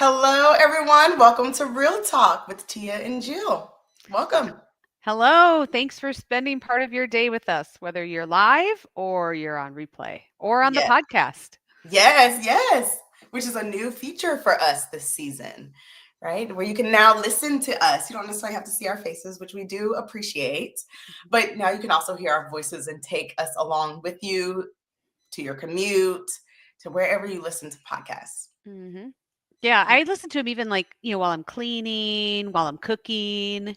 Hello, everyone. Welcome to Real Talk with Tia and Jill. Welcome. Hello. Thanks for spending part of your day with us, whether you're live or you're on replay or on the Yes, podcast. yes. Which is a new feature for us this season, right? Where you can now listen to us. You don't necessarily have to see our faces, which we do appreciate, but now you can also hear our voices and take us along with you to your commute, to wherever you listen to podcasts. hmm Yeah, I listen to them even while I'm cleaning, while I'm cooking.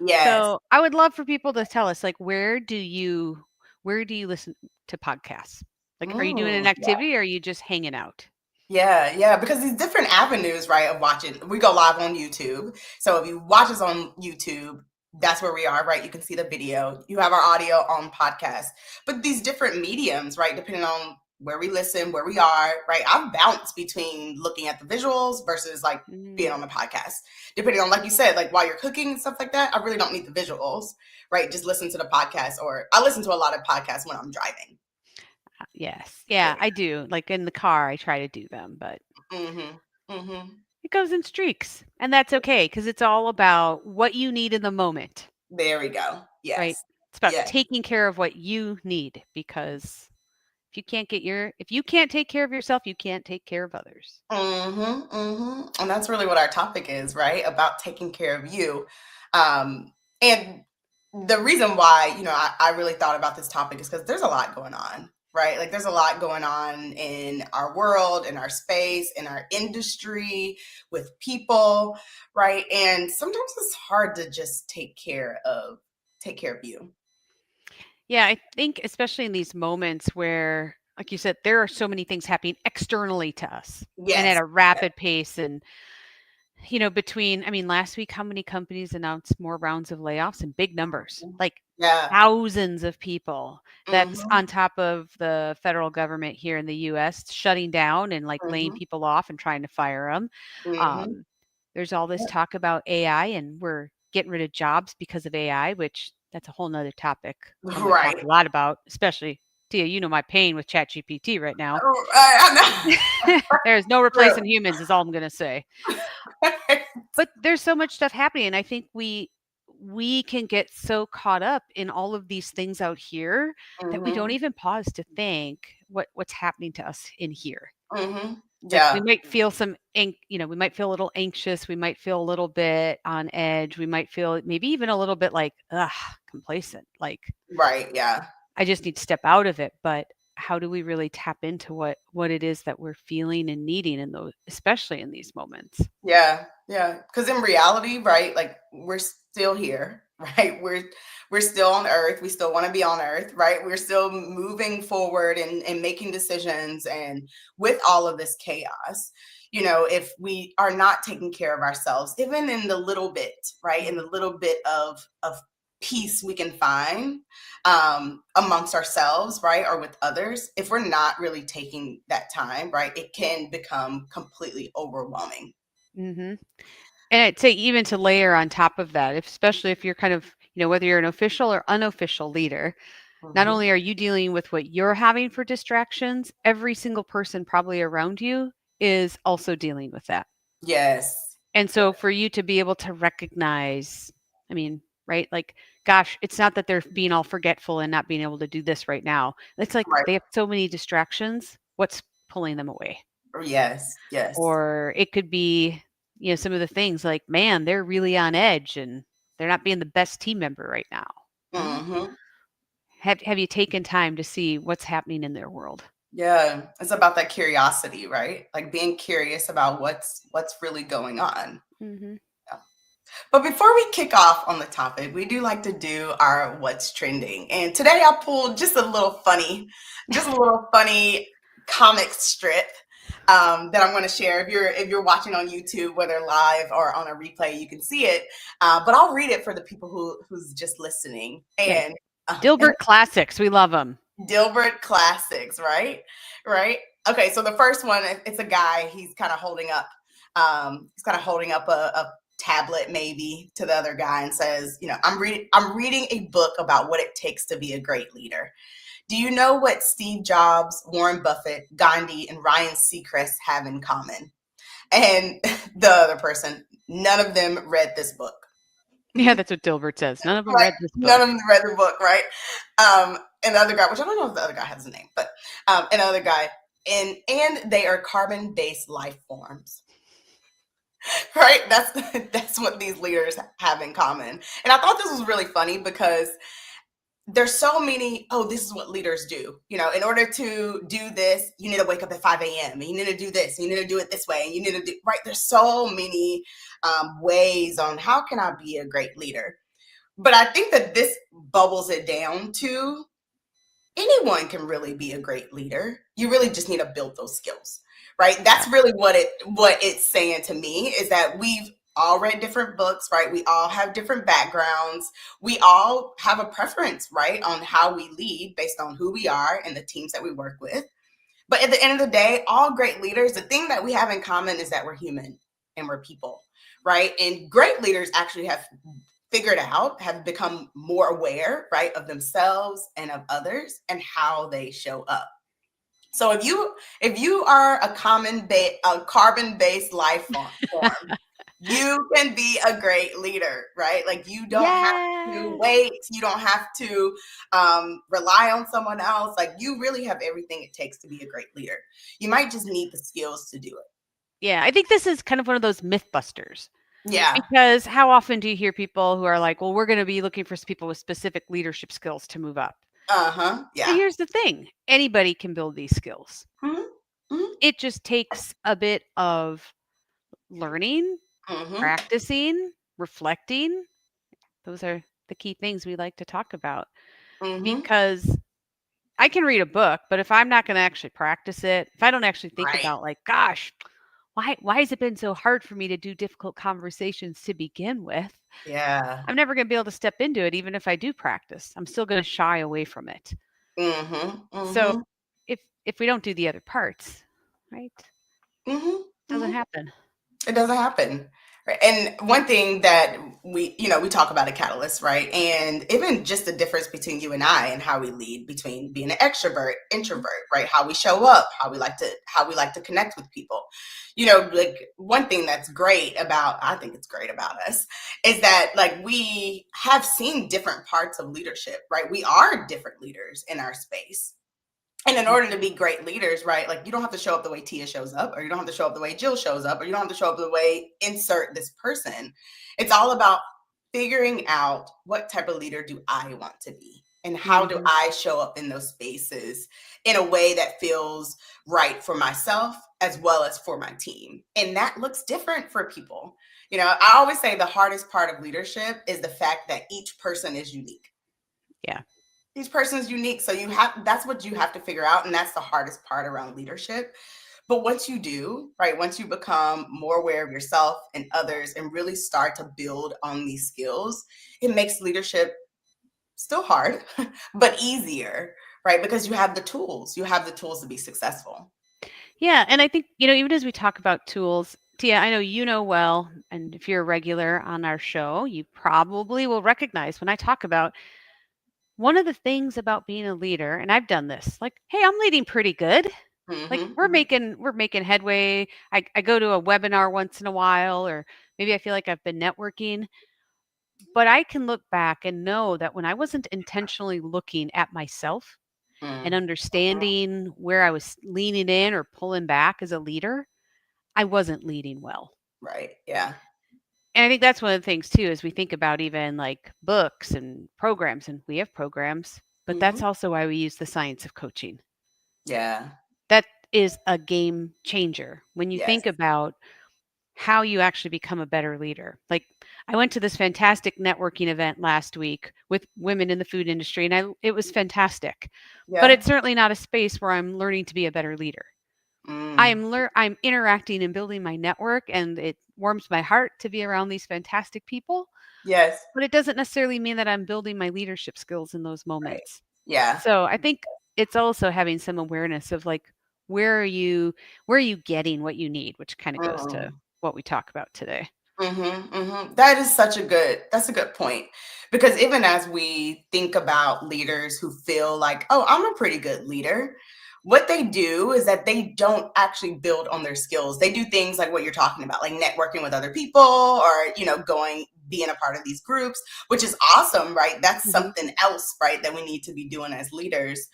Yes. So I would love for people to tell us, where do you listen to podcasts? Like, are you doing an Yeah. activity or are you just hanging out? Yeah, because these different avenues, right, of watching. We go live on YouTube. So if you watch us on YouTube, that's where we are, right? You can see the video. You have our audio on podcast. But these different mediums, right, depending on where we listen, where we are, right? I've bounced between looking at the visuals versus like being Mm, on the podcast. Depending on, like you said, like while you're cooking and stuff like that, I really don't need the visuals, right? Just listen to the podcast, or I listen to a lot of podcasts when I'm driving. yes. Yeah. Yeah, I do. Like in the car, I try to do them, but Mm-hmm. Mm-hmm. it goes in streaks. And that's okay because it's all about what you need in the moment. There we go. Right? Yes. It's about Yes. taking care of what you need because if you can't take care of yourself, you can't take care of others. And that's really what our topic is, right? About taking care of you. And the reason why, I really thought about this topic is because there's a lot going on, right? Like there's a lot going on in our world, in our space, in our industry, with people, right? And sometimes it's hard to just take care of you. Yeah, I think especially in these moments where, like you said, there are so many things happening externally to us and at Yes. a rapid pace. And, I mean, last week, how many companies announced more rounds of layoffs in big numbers? Like Yeah. thousands of people. That's Mm-hmm. on top of the federal government here in the US shutting down and like laying Mm-hmm. people off and trying to fire them. Mm-hmm. Um, there's all this talk about AI and we're getting rid of jobs because of AI, which that's a whole nother topic I'm going to talk Right. a lot about, especially Tia, you know my pain with ChatGPT right now. I There's no know. replacing humans is all I'm going to say. But there's so much stuff happening and I think we can get so caught up in all of these things out here that we don't Mhm, even pause to think what's happening to us in here. mhm. Like we Yeah, might feel we might feel a little anxious, we might feel a little bit on edge, we might feel maybe even a little bit like complacent, like right, yeah. I just need to step out of it. But how do we really tap into what it is that we're feeling and needing in those, especially in these moments? Yeah. Because in reality, right, like, we're still here, right? We're still on Earth, we still wanna be on Earth, right? We're still moving forward and making decisions, and with all of this chaos, if we are not taking care of ourselves, even in the little bit, right, in the little bit of peace we can find, amongst ourselves, right, or with others, if we're not really taking that time, right, it can become completely overwhelming. hmm And I'd say even to layer on top of that, especially if you're kind of, whether you're an official or unofficial leader, not Mhm. only are you dealing with what you're having for distractions, every single person probably around you is also dealing with that. Yes. And so for you to be able to recognize, I mean, right? Like, gosh, it's not that they're being all forgetful and not being able to do this right now. It's like Right. they have so many distractions. What's pulling them away? Yes. Or it could be, some of the things like, man, they're really on edge and they're not being the best team member right now. Well, Mhm. have you taken time to see what's happening in their world? Yeah, it's about that curiosity, right? Like being curious about what's really going on. Mhm. Yeah. But before we kick off on the topic, we do like to do our what's trending. And today I pulled just a little funny comic strip that I'm going to share. If you're watching on YouTube, whether live or on a replay, you can see it. But I'll read it for the people who's just listening. Okay. And Dilbert classics, we love them. Dilbert classics, right? Right. Okay, so the first one, it's a guy. He's kind of holding up a tablet maybe to the other guy and says, I'm reading a book about what it takes to be a great leader. Do you know what Steve Jobs, Warren Buffett, Gandhi, and Ryan Seacrest have in common? And the other person, none of them read this book. Yeah, that's what Dilbert says. None of them Right. read this None book. of them read the book, right? And the other guy, which I don't know if the other guy has a name, but another guy, and they are carbon-based life forms. Right? That's what these leaders have in common. And I thought this was really funny because there's so many, oh, this is what leaders do. In order to do this, you need to wake up at 5 a.m. and you need to do this, and you need to do it this way, and you need to do, right? There's so many ways on how can I be a great leader. But I think that this bubbles it down to anyone can really be a great leader. You really just need to build those skills, right? That's really what it's saying to me, is that we've all read different books, right? We all have different backgrounds. We all have a preference, right, on how we lead based on who we are and the teams that we work with. But at the end of the day, all great leaders, the thing that we have in common is that we're human and we're people, right? And great leaders actually have figured out, have become more aware, right, of themselves and of others and how they show up. So if you are a carbon-based life form, you can be a great leader, right? Like you don't have to Yes. wait, you don't have to rely on someone else. Like you really have everything it takes to be a great leader. You might just need the skills to do it. Yeah, I think this is kind of one of those myth busters. Yeah. Because how often do you hear people who are like, well, we're going to be looking for people with specific leadership skills to move up? Uh-huh. But Yeah. here's the thing, anybody can build these skills. Mm-hmm. Mm-hmm. It just takes a bit of learning, Mm-hmm. practicing, reflecting. Those are the key things we like to talk about, Mm-hmm. because I can read a book, but if I'm not going to actually practice it, if I don't actually think Right. about like, gosh, why has it been so hard for me to do difficult conversations to begin with? Yeah. I'm never going to be able to step into it even if I do practice. I'm still going to shy away from it. Mm-hmm. So Mm-hmm. if we don't do the other parts, right? Mm-hmm. It doesn't Mm-hmm. happen. It doesn't happen. Right. And one thing that we talk about a catalyst, right? And even just the difference between you and I and how we lead, between being an extrovert, introvert, right? How we show up, how we like to connect with people. Like one thing I think it's great about us, is that like we have seen different parts of leadership, right? We are different leaders in our space. And in order to be great leaders, right, like you don't have to show up the way Tia shows up, or you don't have to show up the way Jill shows up, or you don't have to show up the way insert this person. It's all about figuring out, what type of leader do I want to be? And how do Mm-hmm. I show up in those spaces in a way that feels right for myself as well as for my team? And that looks different for people. I always say the hardest part of leadership is the fact that each person is unique. Yeah. Each person is unique. So that's what you have to figure out. And that's the hardest part around leadership. But once you do, right, once you become more aware of yourself and others and really start to build on these skills, it makes leadership still hard, but easier, right? Because you have the tools. You have the tools to be successful. Yeah. And I think, even as we talk about tools, Tia, I know you know well, and if you're a regular on our show, you probably will recognize when I talk about one of the things about being a leader, and I've done this, like, hey, I'm leading pretty good. Like Mm-hmm, we're making headway. I go to a webinar once in a while, or maybe I feel like I've been networking, but I can look back and know that when I wasn't intentionally looking at myself and mm-hmm. understanding where I was leaning in or pulling back as a leader, I wasn't leading well. Right. Yeah. And I think that's one of the things too, as we think about even like books and programs, and we have programs, but Mm-hmm. that's also why we use the science of coaching. Yeah. That is a game changer when you Yes. think about how you actually become a better leader. Like I went to this fantastic networking event last week with women in the food industry, and it was fantastic. But Yeah. it's certainly not a space where I'm learning to be a better leader. Mm. I'm interacting and building my network, and it warms my heart to be around these fantastic people, Yes. but it doesn't necessarily mean that I'm building my leadership skills in those Right. moments. Yeah. So, I think it's also having some awareness of like where are you getting what you need, which kind of goes to Mm. what we talk about today. Mm-hmm, mm-hmm. That's a good point. Because even as we think about leaders who feel like, oh, I'm a pretty good leader, what they do is that they don't actually build on their skills. They do things like what you're talking about, like networking with other people or, being a part of these groups, which is awesome, right? That's Mhm. something else, right, that we need to be doing as leaders.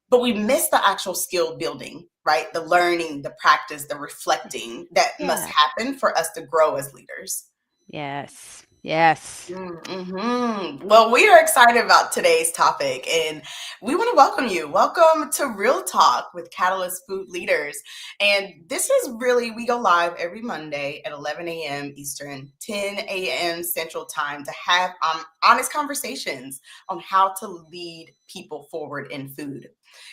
But we miss the actual skill building, right? The learning, the practice, the reflecting that must Yeah. happen for us to grow as leaders. Yes. Yes. Well, we are excited about today's topic and we want to welcome you. Welcome to Real Talk with Catalyst Food Leaders. And this is really, we go live every Monday at 11 a.m. Eastern, 10 a.m. Central Time to have honest conversations on how to lead people forward in food.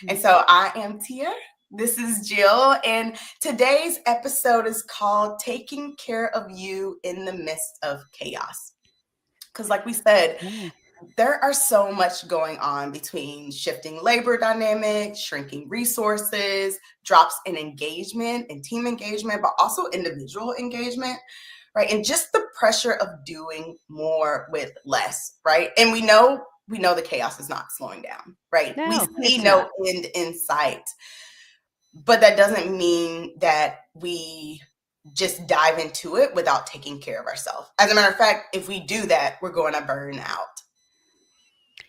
And Mm. so I am Tia. This is Jill, and today's episode is called Taking Care of You in the Midst of Chaos. Because, like we said, Yeah. there are so much going on between shifting labor dynamics, shrinking resources, drops in engagement and team engagement, but also individual engagement, right? And just the pressure of doing more with less, right? And we know the chaos is not slowing down, right? We No, see it's no not. end in sight. But that doesn't mean that we just dive into it without taking care of ourselves. As a matter of fact, if we do that, we're going to burn out,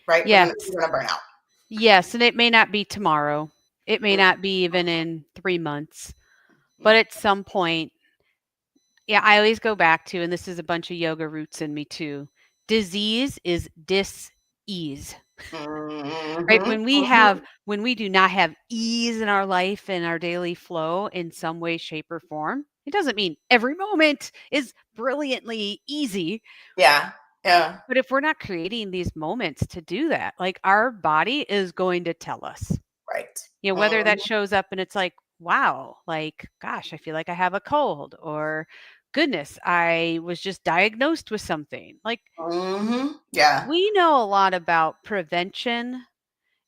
right? We're Yes. going to, we're going to burn out. Yes, and it may not be tomorrow. It may Mhm. not be even in 3 months, but at some point, yeah, I always go back to, and this is a bunch of yoga roots in me too. Disease is dis-ease, right? Mhm. When we do not have ease in our life and our daily flow in some way, shape, or form, it doesn't mean every moment is brilliantly easy. Yeah. Yeah. But if we're not creating these moments to do that, like our body is going to tell us, Right. whether that Mhm. shows up and it's like, wow, like, gosh, I feel like I have a cold, or goodness, I was just diagnosed with something. Like, Yeah. we know a lot about prevention,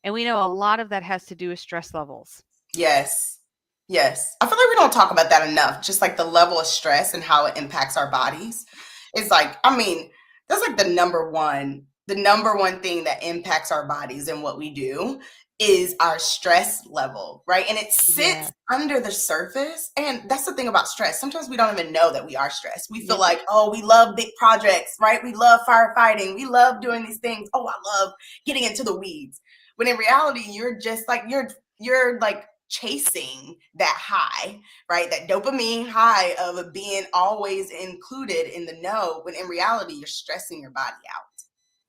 and we know a lot of that has to do with stress levels. Yes. Yes. I feel like we don't talk about that enough. Just like the level of stress and how it impacts our bodies. It's like, I mean, that's like the number one thing that impacts our bodies and what we do is our stress level, right? And it sits Yeah. under the surface. And that's the thing about stress. Sometimes we don't even know that we are stressed. We feel Yep. like, oh, we love big projects, right? We love firefighting. We love doing these things. Oh, I love getting into the weeds. When in reality, you're just like, you're like chasing that high, right? That dopamine high of being always included in the know, when in reality, you're stressing your body out.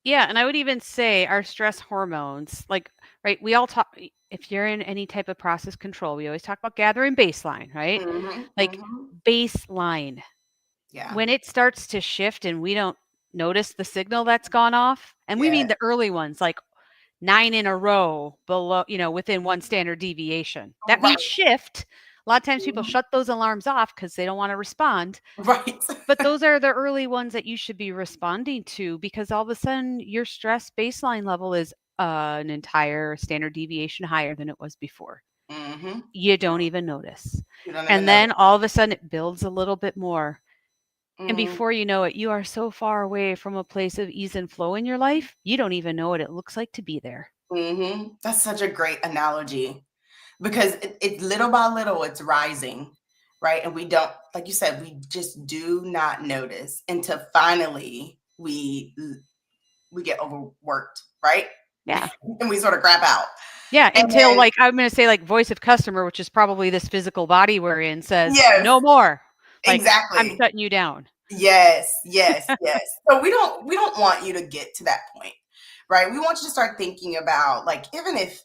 Yeah. And I would even say our stress hormones, like, right, we all talk, if you're in any type of process control, we always talk about gathering baseline, right? Mm-hmm, Like, mm-hmm. baseline. Yeah. When it starts to shift and we don't notice the signal that's gone off, and we mean Yes. the early ones, like 9 in a row below, within one standard deviation. That Right. means shift. A lot of times people Mhm. shut those alarms off because they don't want to respond. Right. But those are the early ones that you should be responding to, because all of a sudden your stress baseline level is an entire standard deviation higher than it was before. Mm-hmm. You don't even notice. You don't even And know. then all of a sudden it builds a little bit more. And Mm-hmm. before you know it, you are so far away from a place of ease and flow in your life, you don't even know what it looks like to be there. Mm-hmm. That's such a great analogy because it little by little it's rising, right? And we don't, like you said, we just do not notice until finally we get overworked, right? Yeah. And we sort of crap out. Yeah, And until, then like, I'm gonna say, like, voice of customer, which is probably this physical body we're in, says, yes, "No more." Like, "I'm exactly. shutting you down." Yes, yes, yes. So we don't want you to get to that point, right? We want you to start thinking about, like, even if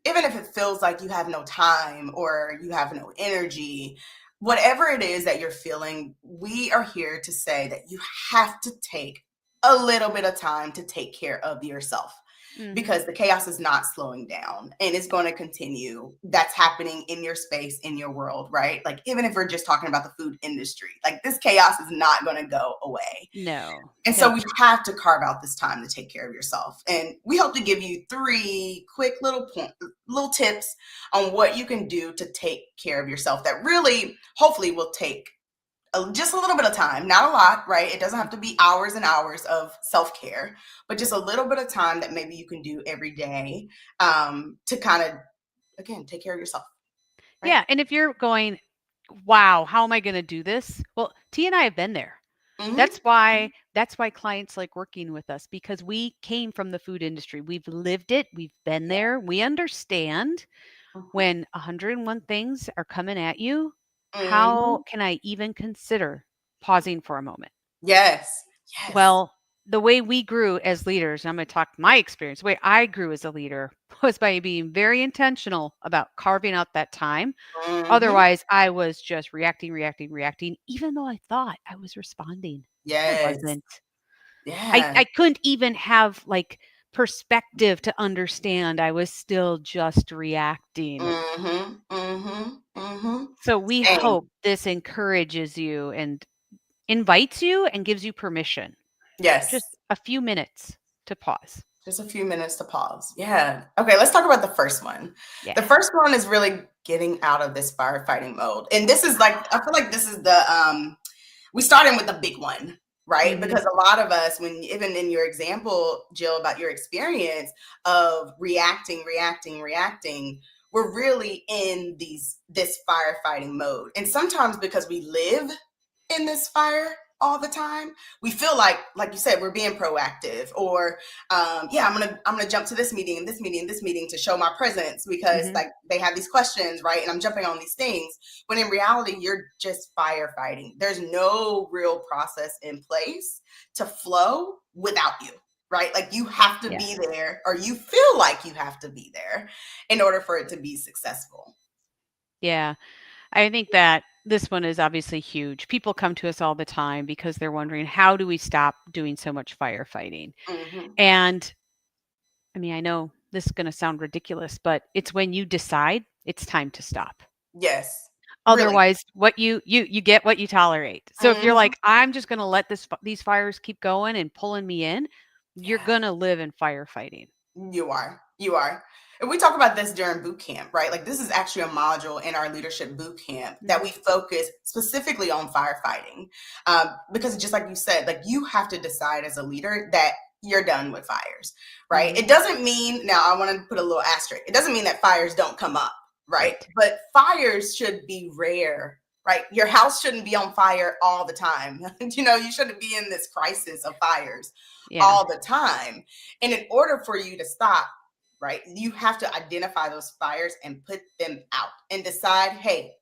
it feels like you have no time or you have no energy, whatever it is that you're feeling, we are here to say that you have to take a little bit of time to take care of yourself Mhm. because the chaos is not slowing down and it's going to continue. That's happening in your space, in your world, right? Like, even if we're just talking about the food industry, like, this chaos is not going to go away. No. And so Yep. we have to carve out this time to take care of yourself. And we hope to give you three quick little tips on what you can do to take care of yourself that really, hopefully, will take just a little bit of time, not a lot, right? It doesn't have to be hours and hours of self-care, but just a little bit of time that maybe you can do every day to kind of again, take care of yourself, right? Yeah. And if you're going, wow, how am I going to do this? Well, T and I have been there. Mm-hmm. That's why clients like working with us because we came from the food industry. We've lived it, we've been Yeah. there. We understand Mm-hmm. when 101 things are coming at you, Mm-hmm. how can I even consider pausing for a moment? Yes. Yes. Well, the way we grew as leaders, I'm going to talk my experience. The way I grew as a leader was by being very intentional about carving out that time. Mm-hmm. Otherwise, I was just reacting, reacting, reacting, even though I thought I was responding. I Yes. wasn't. I Yeah. couldn't even have like perspective to understand. I was still just reacting. Mm-hmm. Mm-hmm. Mm-hmm. So we Same. hope this encourages you and invites you and gives you permission. Just Yes. a few minutes to pause. Just a few minutes to pause. Yeah. Okay, let's talk about the first one. Yeah. The first one is really getting out of this firefighting mode. And this is like, I feel like this is the we started with the big one, right? Mhm. Because a lot of us, when even in your example, Jill, about your experience of reacting, reacting, reacting, we're really in this firefighting mode. And sometimes because we live in this fire all the time, we feel like you said, we're being proactive, or yeah, I'm gonna jump to this meeting and this meeting and this meeting to show my presence because Mhm. like they have these questions, right? And I'm jumping on these things when in reality you're just firefighting. There's no real process in place to flow without you, right? Like you have to be Yes. there, or you feel like you have to be there in order for it to be successful. Yeah. I think that this one is obviously huge. People come to us all the time because they're wondering how do we stop doing so much firefighting? Hmm. And I mean, I know this is going to sound ridiculous, but it's when you decide it's time to stop. Yes, really. Otherwise, what you get what you tolerate. So if you're Hmm. like, I'm just going to let these fires keep going and pulling me in, you're Yeah. going to live in firefighting. You are. You are. And we talk about this during boot camp, right? Like this is actually a module in our leadership boot camp that Mhm. we focus specifically on firefighting. Because just like you said, like you have to decide as a leader that you're done with fires, right? Mhm. It doesn't mean, now I want to put a little asterisk. It doesn't mean that fires don't come up, right? Right. But fires should be rare, right? Your house shouldn't be on fire all the time. You shouldn't be in this crisis of fires Yeah. all the time. And in order for you to stop, right, you have to identify those fires and put them out and decide, hey,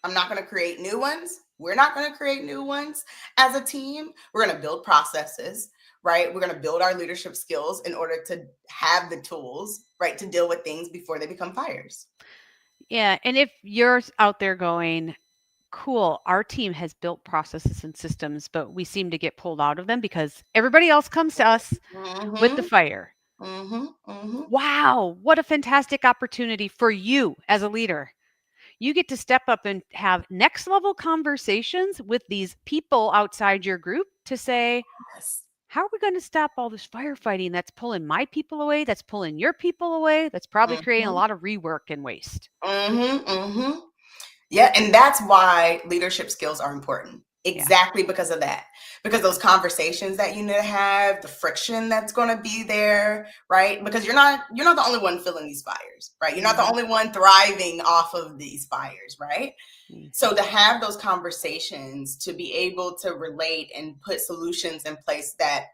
I'm not going to create new ones. We're not going to create new ones as a team. We're going to build processes, right? We're going to build our leadership skills in order to have the tools, right, to deal with things before they become fires. Yeah, and if you're out there going, cool, our team has built processes and systems, but we seem to get pulled out of them because everybody else comes to us with the Mm-hmm. fire. Mm-hmm. Mm-hmm. Wow, what a fantastic opportunity for you as a leader. You get to step up and have next level conversations with these people outside your group to say, Yes. how are we going to stop all this firefighting that's pulling my people away, that's pulling your people away, that's probably creating a Mm-hmm. lot of rework and waste? Mm-hmm. Mm-hmm. Yeah, and that's why leadership skills are important. Yeah. Exactly because of that. Because those conversations that you need to have, the friction that's going to be there, right? Because you're not the only one feeling these fires, right? You're not the Hmm. only one thriving off of these fires, right? Hmm. So to have those conversations, to be able to relate and put solutions in place that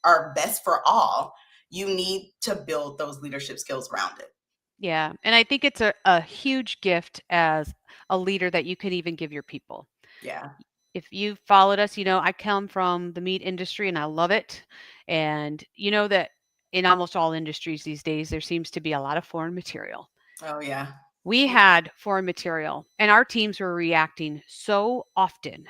are best for all, you need to build those leadership skills around it. Yeah. And I think it's a huge gift as a leader that you could even give your people. Yeah. If you followed us, I come from the meat industry and I love it. And you know that in almost all industries these days, there seems to be a lot of foreign material. Oh yeah. We had foreign material and our teams were reacting so often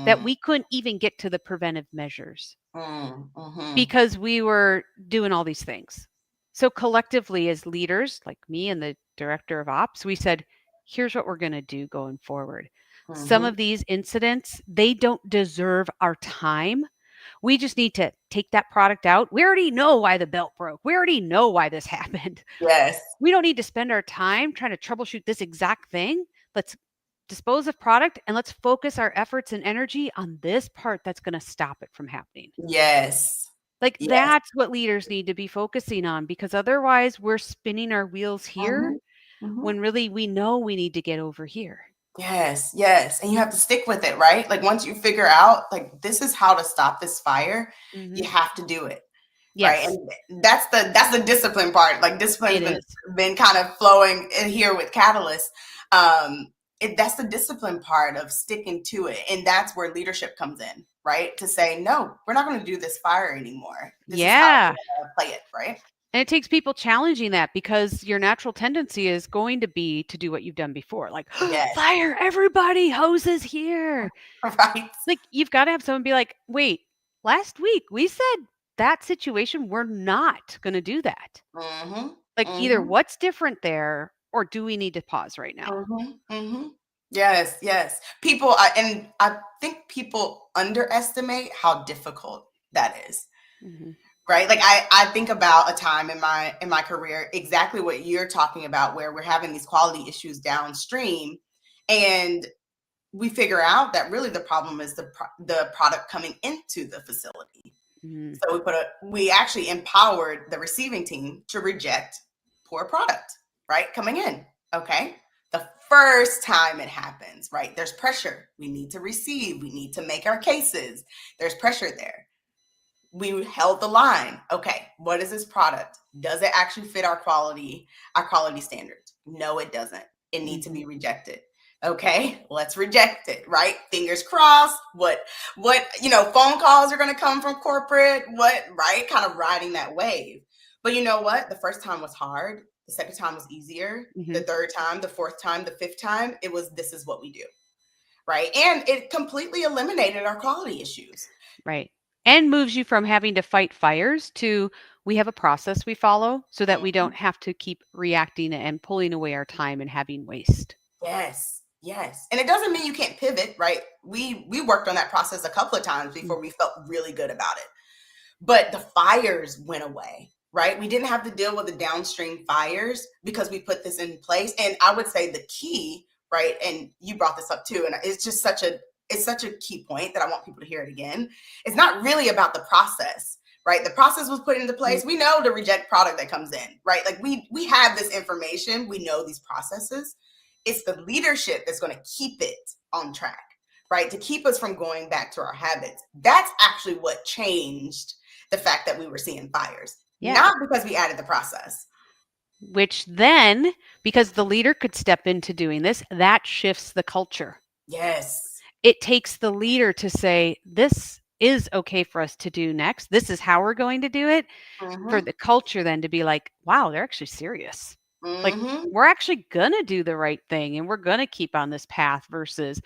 that Mm, we couldn't even get to the preventive measures mm. because we were doing all these things. So collectively as leaders, like me and the director of ops, we said, here's what we're going to do going forward. Some Mhm. of these incidents, they don't deserve our time. We just need to take that product out. We already know why the belt broke. We already know why this happened. Yes. We don't need to spend our time trying to troubleshoot this exact thing. Let's dispose of product and let's focus our efforts and energy on this part that's going to stop it from happening. Yes. Like, Yes. that's what leaders need to be focusing on because otherwise we're spinning our wheels here Mhm. Mhm. when really we know we need to get over here. Yes, yes, and you have to stick with it, right? Like, once you figure out, like, this is how to stop this fire, you Hmm. have to do it, right? Yes, And that's the discipline part. Like, discipline's it been is. been kind of flowing in here with Catalyst. Um, that's the discipline part of sticking to it, and that's where leadership comes in, right? To say, "No, we're not gonna do this fire anymore. This is how we're Yeah. gonna play it," right? And it takes people challenging that because your natural tendency is going to be to do what you've done before. Like, Yes, fire everybody, hoses here. right. Like, you've got to have someone be like, wait, last week we said that situation, we're not going to do that. Mhm, Like, either mhm. what's different there or do we need to pause right now? Mhm, mhm. Yes, yes. And I think people underestimate how difficult that is, Hmm. right? Like, I think about a time in my career, exactly what you're talking about, where we're having these quality issues downstream, and we figure out that really the problem is the product coming into the facility. Hmm. So we actually empowered the receiving team to reject poor product, right? Coming in. Okay. The first time it happens, right? There's pressure. We need to receive. We need to make our cases. There's pressure there. We held the line. Okay, what is this product? Does it actually fit our quality standards? No, it doesn't. It needs to Hmm. be rejected. Okay, let's reject it, right? Fingers crossed. Phone calls are going to come from corporate, right? Kind of riding that wave. But you know what? The first time was hard. The second time was easier. Hmm. The third time, the fourth time, the fifth time, this is what we do, right? And it completely eliminated our quality issues. Right. And moves you from having to fight fires to we have a process we follow so that we don't have to keep reacting and pulling away our time and having waste. Yes, yes. And it doesn't mean you can't pivot, right? We worked on that process a couple of times Mm. before we felt really good about it. But the fires went away, right? We didn't have to deal with the downstream fires because we put this in place. And I would say the key, right? And you brought this up too, and it's such a key point that I want people to hear it again. It's not really about the process, right? The process was put into Mm. place. We know the reject product that comes in, right? Like, we have this information. We know these processes. It's the leadership that's going to keep it on track, right? To keep us from going back to our habits. That's actually what changed the fact that we were seeing fires, Yeah. not because we added the process. Which then, because the leader could step into doing this, that shifts the culture. Yes. It takes the leader to say, this is okay for us to do next. This is how we're going to do it. For Mm-hmm. the culture then to be like, wow, they're actually serious. Like, Mm-hmm. we're actually going to do the right thing and we're going to keep on this path versus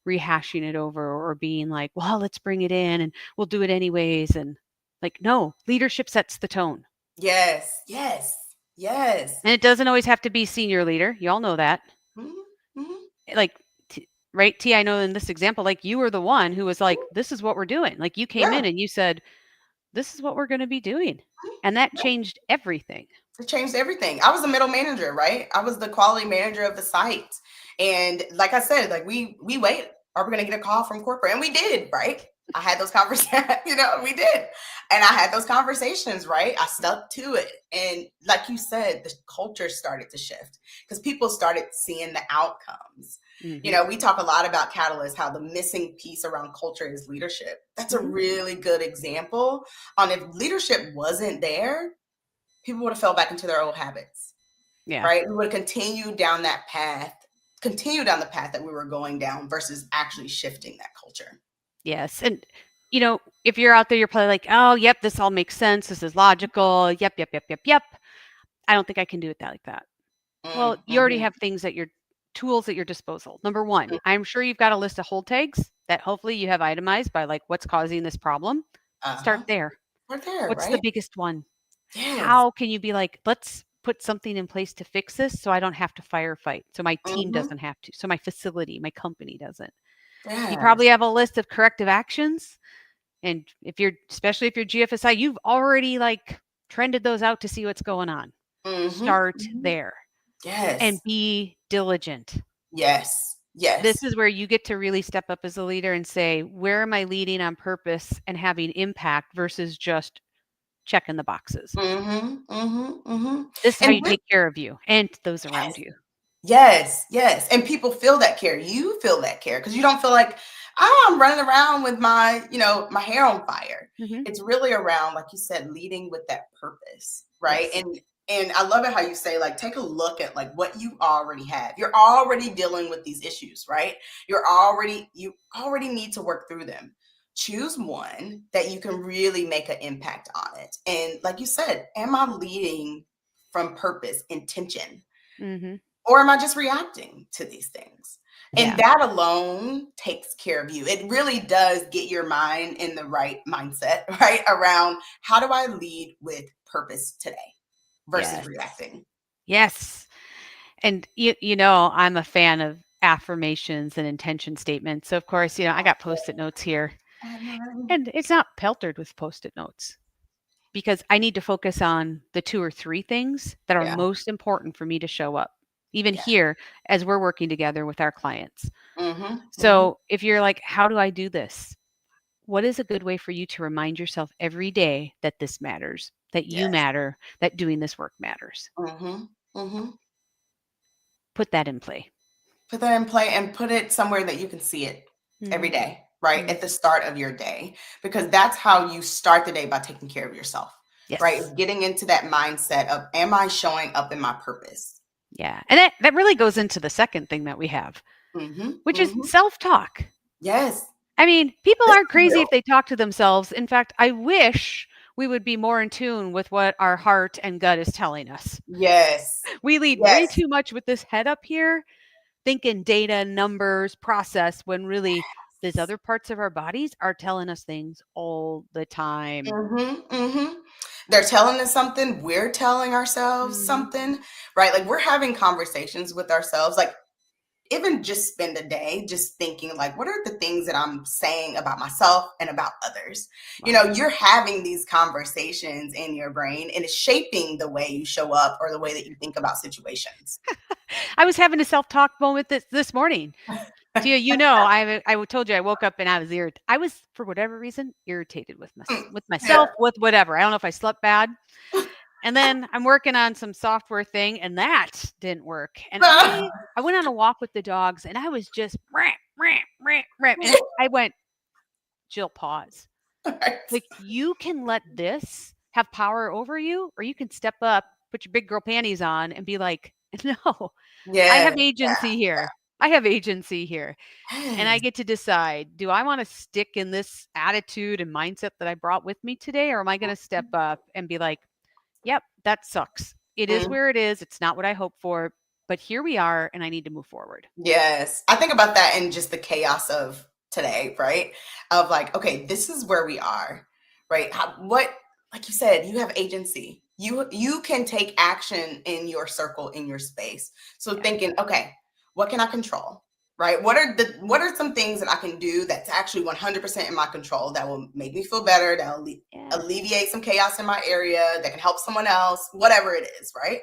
rehashing it over or being like, well, let's bring it in and we'll do it anyways. And like, no, leadership sets the tone. Yes. Yes. Yes. And it doesn't always have to be senior leader. You all know that. Mm-hmm. Mm-hmm. Like, right, T, I know in this example, like you were the one who was like, this is what we're doing. Like, you came in Yeah. and you said, this is what we're going to be doing. And that changed everything. It changed everything. I was the middle manager, right? I was the quality manager of the site. And like I said, like, we wait. Are we gonna get a call from corporate? And we did, right? I had those conversations, we did. And I had those conversations, right? I stuck to it. And like you said, the culture started to shift because people started seeing the outcomes. Hmm. We talk a lot about Catalyst, how the missing piece around culture is leadership. That's a Hmm. really good example on, if leadership wasn't there, people would have fell back into their old habits, Yeah. right? We would have continued down the path that we were going down versus actually shifting that culture. Yes. And, if you're out there, you're probably like, oh, yep, this all makes sense. This is logical. Yep, yep, yep, yep, yep. I don't think I can do it that like that. Well, you already Mm-hmm. have things at your tools at your disposal. Number one, I'm sure you've got a list of hold tags that hopefully you have itemized by like what's causing this problem. Start Uh-huh. there. Right there, What's the right? biggest one? Yes. How can you be like, let's put something in place to fix this so I don't have to firefight, so my team Mm-hmm. doesn't have to, so my facility, my company doesn't. You Yes. probably have a list of corrective actions. And especially if you're GFSI, you've already like trended those out to see what's going on. Mm-hmm. Start Mm-hmm. there and Yes. be diligent. Yes. This Yes. is where you get to really step up as a leader and say, where am I leading on purpose and having impact versus just checking the boxes? Mm-hmm. Mm-hmm. Mm-hmm. This is how And you with take care of you and those around Yes. you. Yes, yes. And people feel that care. You feel that care because you don't feel like, oh, I'm running around with my, my hair on fire. Hmm. It's really around, like you said, leading with that purpose, right? Yes. And I love it how you say, like, take a look at like what you already have. You're already dealing with these issues, right? You already need to work through them. Choose one that you can really make an impact on it. And like you said, am I leading from purpose, intention? Hmm. Or am I just reacting to these things? And Yeah. that alone takes care of you. It really does get your mind in the right mindset, right? Around how do I lead with purpose today versus Yes. reacting? Yes. And I'm a fan of affirmations and intention statements. So of course, I got post-it notes here. And it's not peltered with post-it notes because I need to focus on the 2 or 3 things that are Yeah. most important for me to show up. Even Yeah. here as we're working together with our clients. Mm-hmm. Mm-hmm. So, if you're like, how do I do this? What is a good way for you to remind yourself every day that this matters, that you Yes. matter, that doing this work matters? Mm-hmm. Mm-hmm. Put that in play. Put that in play and put it somewhere that you can see it every Mhm. day, right? Mhm. At the start of your day, because that's how you start the day by taking care of yourself, right? Yes. Getting into that mindset of, am I showing up in my purpose? Yeah. And that really goes into the second thing that we have, Mm-hmm. which is Mm-hmm. self-talk. Yes. I mean, people This aren't is crazy real. if they talk to themselves. In fact, I wish we would be more in tune with what our heart and gut is telling us. Yes. We lead way Yes. too much with this head up here, thinking data, numbers, process, when really these other parts of our bodies are telling us things all the time. Mm-hmm. Mm-hmm. They're telling us something. We're telling ourselves Mhm. something, right? Like we're having conversations with ourselves. Like even just spend a day just thinking like, what are the things that I'm saying about myself and about others? Wow. You're having these conversations in your brain and it's shaping the way you show up or the way that you think about situations. I was having a self-talk moment this morning. Tia, I told you I woke up and I was irritated. I was, for whatever reason, irritated with Yeah. myself, with whatever. I don't know if I slept bad. And then I'm working on some software thing, and that didn't work. And I went on a walk with the dogs, and I was just rant, rant, rant, rant. And I went, Jill, pause. Right. Like you can let this have power over you, or you can step up, put your big girl panties on, and be like, no, I have Yeah. agency here. I have agency here. And I Yes. get to decide, do I want to stick in this attitude and mindset that I brought with me today? Or am I going to step up and be like, yep, that sucks. It is Mm. where it is. It's not what I hoped for, but here we are and I need to move forward. Yes. I think about that in just the chaos of today, right? Of like, okay, this is where we are, right? Like you said, you have agency. You can take action in your circle, in your space. So Yeah. thinking, okay, what can I control? Right? What are some things that I can do that's actually 100% in my control that will make me feel better, that will Yes. alleviate some chaos in my area, that can help someone else, whatever it is, right?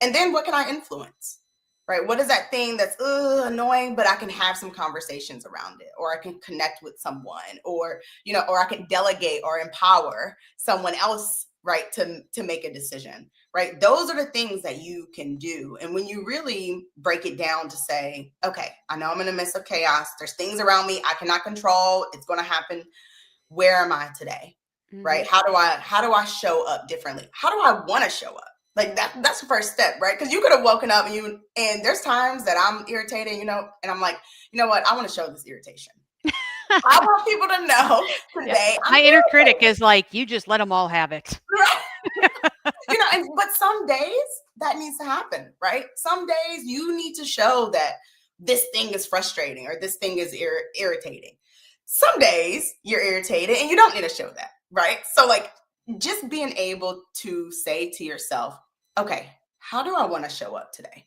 And then what can I influence? Right? What is that thing that's annoying, but I can have some conversations around it, or I can connect with someone, or I can delegate or empower someone else, right, to make a decision, right? Those are the things that you can do. And when you really break it down to say, okay, I know I'm in the midst of chaos. There's things around me I cannot control. It's going to happen. Where am I today? Hmm. Right? How do I show up differently? How do I want to show up? Like that's the first step, right? Because you could have woken up and there's times that I'm irritated, and I'm like, you know what? I want to show this irritation. I want people to know Yeah. today I'm My inner critic irritated. is like, you just let them all have it. But some days that needs to happen, right? Some days you need to show that this thing is frustrating or this thing is irritating. Some days you're irritated and you don't need to show that, right? So, like, just being able to say to yourself, okay, how do I want to show up today?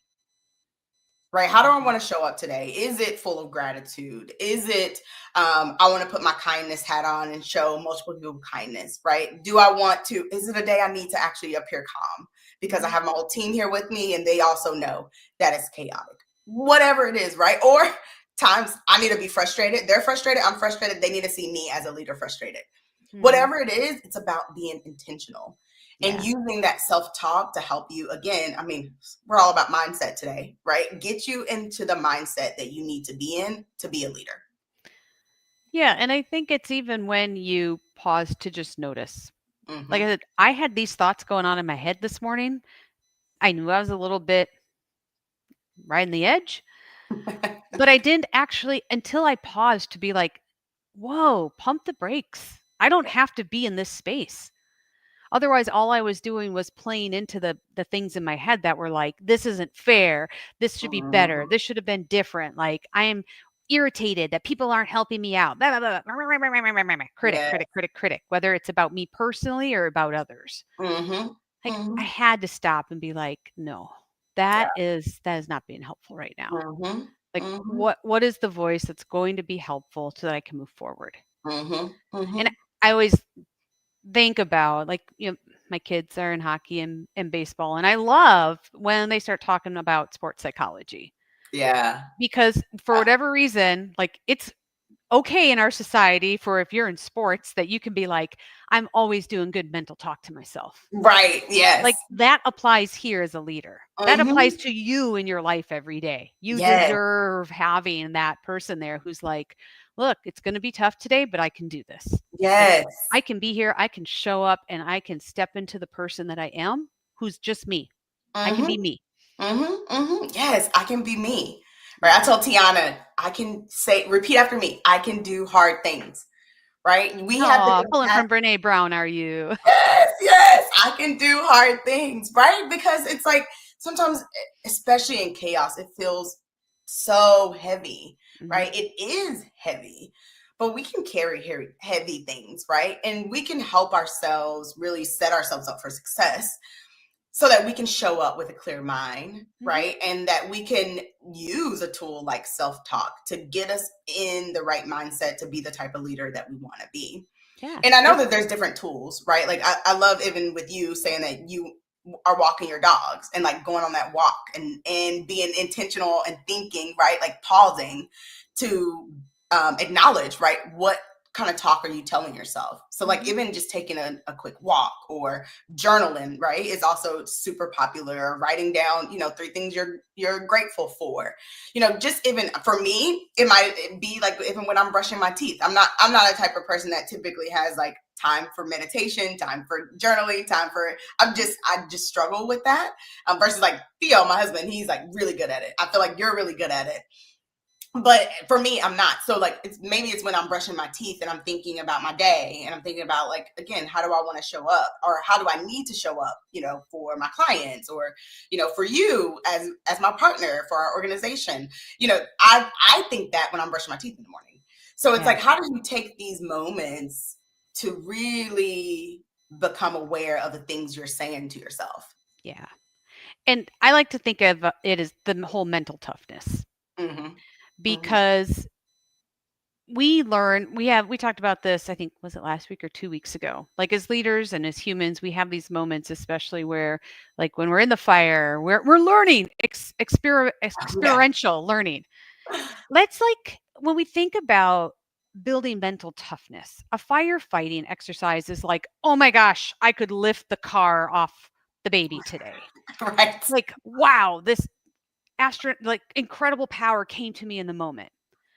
Right? How do I Mhm. want to show up today? Is it full of gratitude? Is it, I want to put my kindness hat on and show multiple people kindness, right? Is it a day I need to actually appear calm because I Mhm. have my whole team here with me and they also know that it's chaotic? Whatever it is, right? Or times I need to be frustrated. They're frustrated. I'm frustrated. They need to see me as a leader frustrated. Mhm. Whatever it is, it's about being intentional. and Yeah. using that self-talk to help you again. I mean, we're all about mindset today, right? Get you into the mindset that you need to be in to be a leader. Yeah, and I think it's even when you pause to just notice. Like I Mm-hmm. said, I had these thoughts going on in my head this morning. I knew I was a little bit riding the edge, but I didn't actually until I paused to be like, "Whoa, pump the brakes. I don't have to be in this space." Otherwise, all I was doing was playing into the things in my head that were like, "This isn't fair. This should be better. Mhm. This should have been different." Like, I am irritated that people aren't helping me out. Blah, blah, blah. Critic, Yeah. critic, critic, critic, whether it's about me personally or about others. Mhm. Like, I Mhm. had to stop and be like, "No. Yeah. That is not being helpful right now." Mhm. Like, Mhm. what is the voice that's going to be helpful so that I can move forward? Mhm. And Mhm. I always think about, like, my kids are in hockey and baseball, and I love when they start talking about sports psychology Yeah. because for whatever reason, like, it's okay in our society for if you're in sports that you can be like, I'm always doing good mental talk to myself. Right. Like, Yes. that applies here as a leader. That applies Mhm. to you in your life every day. You Yes. deserve having that person there who's like, look, it's going to be tough today, but I can do this. Like, Yes. I can be here, I can show up, and I can step into the person that I am, who's just me. I can be Mhm. me. Mhm. Mhm. Yes, I can be me. Right. I Yeah. told Tiana, I can say, repeat after me. I can do hard things. Right. We have the Oh, pulling capacity. from Brene Brown, are you? Yes, yes, I can do hard things, right? Because it's like sometimes, especially in chaos, it feels so heavy, Mhm. right? It is heavy, but we can carry heavy things, right? And we can help ourselves really set ourselves up for success so that we can show up with a clear mind, Mhm. right? And that we can use a tool like self talk to get us in the right mindset to be the type of leader that we want to be. Yeah. And I know It that there's different tools, right? Like I love even with you saying that you are walking your dogs and like going on that walk and being intentional and thinking, right? Like pausing to acknowledge, right? What kind of talk are you telling yourself? So like Mhm. even just taking a quick walk or journaling, right, is also super popular. Writing down, 3 things you're grateful for. Just even for me, it might be like even when I'm brushing my teeth. I'm not a type of person that typically has like time for meditation, time for journaling, time for I just struggle with that. Versus like Theo, my husband, he's like really good at it. I feel like you're really good at it, but for me, I'm not. So like it's when I'm brushing my teeth and I'm thinking about my day and I'm thinking about like, again, how do I want to show up, or how do I need to show up, for my clients, or for you as my partner for our organization. I think that when I'm brushing my teeth in the morning. So it's Yeah. like, how do you take these moments to really become aware of the things you're saying to yourself? Yeah. And I like to think of it as the whole mental toughness Mm-hmm. Mm-hmm. because we talked about this, I think, was it last week or 2 weeks ago? Like, as leaders and as humans, we have these moments, especially where, like, when we're in the fire, we're learning, Yeah. experiential learning. Let's, like, when we think about building mental toughness, a firefighting exercise is like, oh my gosh, I could lift the car off the baby today. Right. Like, wow, this like, incredible power came to me in the moment.